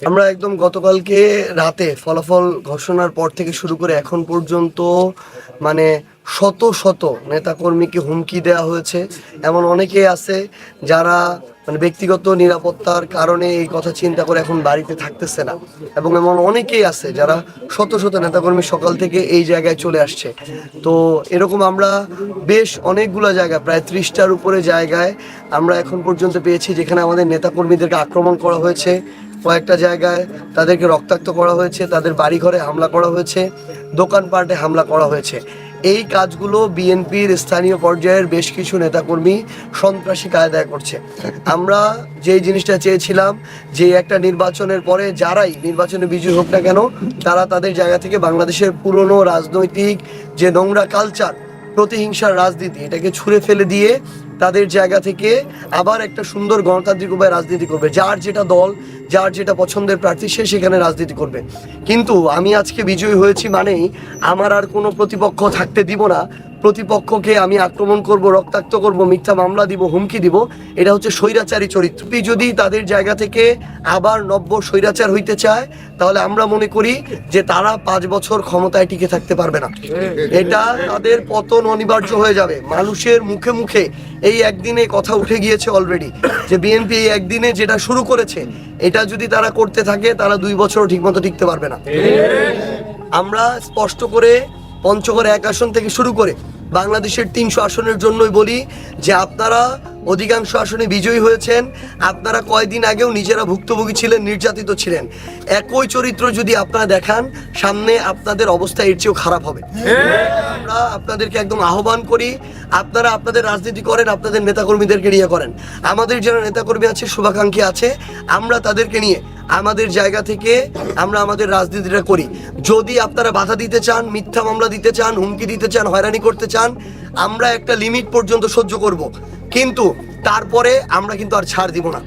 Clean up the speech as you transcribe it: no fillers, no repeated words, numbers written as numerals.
আমরা একদম গতকালকে রাতে ফলাফল ঘোষণার পর থেকে শুরু করে এখন পর্যন্ত মানে শত শত নেতাকর্মীকে হুমকি দেওয়া হয়েছে। এমন অনেকেই আছে যারা মানে ব্যক্তিগত নিরাপত্তার কারণে এই কথা চিন্তা করে এখন বাড়িতে থাকতেছে না, এবং এমন অনেকেই আছে যারা শত শত নেতাকর্মী সকাল থেকে এই জায়গায় চলে আসছে। তো এরকম আমরা বেশ অনেকগুলো জায়গায়, প্রায় 30টার উপরে জায়গায় আমরা এখন পর্যন্ত পেয়েছি যেখানে আমাদের নেতাকর্মীদেরকে আক্রমণ করা হয়েছে। কয়েকটা জায়গায় তাদেরকে রক্তাক্ত করা হয়েছে, তাদের বাড়িঘরে হামলা করা হয়েছে, দোকানপাটে হামলা করা হয়েছে। এই কাজগুলো বিএনপির স্থানীয় পর্যায়ের বেশ কিছু নেতাকর্মী সন্ত্রাসী কায়দায় করছে। আমরা যেই জিনিসটা চেয়েছিলাম যে একটা নির্বাচনের পরে যারাই নির্বাচনে বিজয়ী হোক না কেন, তারা তাদের জায়গা থেকে বাংলাদেশের পুরনো রাজনৈতিক যে নোংরা কালচার, প্রতিহিংসার রাজনীতি, এটাকে ছুঁড়ে ফেলে দিয়ে তাদের জায়গা থেকে আবার একটা সুন্দর গণতান্ত্রিক উপায়ে রাজনীতি করবে। যার যেটা দল, যার যেটা পছন্দের প্রার্থী, সে সেখানে রাজনীতি করবে। কিন্তু আমি আজকে বিজয়ী হয়েছি মানেই আমার আর কোনো প্রতিপক্ষ থাকতে দিব না। প্রতিপক্ষকে আমি আক্রমণ করব, রক্তাক্ত করব, মিথ্যা মামলা দিব, হুমকি দিব। এটা হচ্ছে স্বৈরাচারী চরিত্র। যদি তাদের জায়গা থেকে আবার নব্য স্বৈরাচার হইতে চায়, তাহলে আমরা মনে করি যে তারা 5 বছর ক্ষমতায় টিকে থাকতে পারবে না। এটা তাদের পতন অনিবার্য হয়ে যাবে। মানুষের মুখে মুখে এই একদিনে কথা উঠে গিয়েছে অলরেডি যে বিএনপি এই একদিনে যেটা শুরু করেছে, এটা যদি তারা করতে থাকে তারা 2 বছর ঠিকমতো টিকতে পারবে না। আমরা স্পষ্ট করে পঞ্চগড় 1 আসন থেকে শুরু করে বাংলাদেশের 300 আসনের জন্যই বলি যে আপনারা অধিকাংশ আসনে বিজয়ী হয়েছেন। আপনারা কয়েকদিন আগেও নিজেরা ভুক্তভোগী ছিলেন, নির্যাতিত ছিলেন। একই চরিত্র যদি আপনারা দেখান, সামনে আপনাদের অবস্থা এর চেয়েও খারাপ হবে। আমরা আপনাদেরকে একদম আহ্বান করি, আপনারা আপনাদের রাজনীতি করেন, আপনাদের নেতাকর্মীদেরকে নিয়ে করেন। আমাদের যারা নেতাকর্মী আছে, শুভাকাঙ্ক্ষী আছে, আমরা তাদেরকে নিয়ে আমাদের জায়গা থেকে আমরা আমাদের রাজনীতিটা করি। যদি আপনারা বাধা দিতে চান, মিথ্যা মামলা দিতে চান, হুমকি দিতে চান, হয়রানি করতে চান, আমরা একটা লিমিট পর্যন্ত সহ্য করব, কিন্তু তারপরে আমরা কিন্তু আর ছাড় দিব না।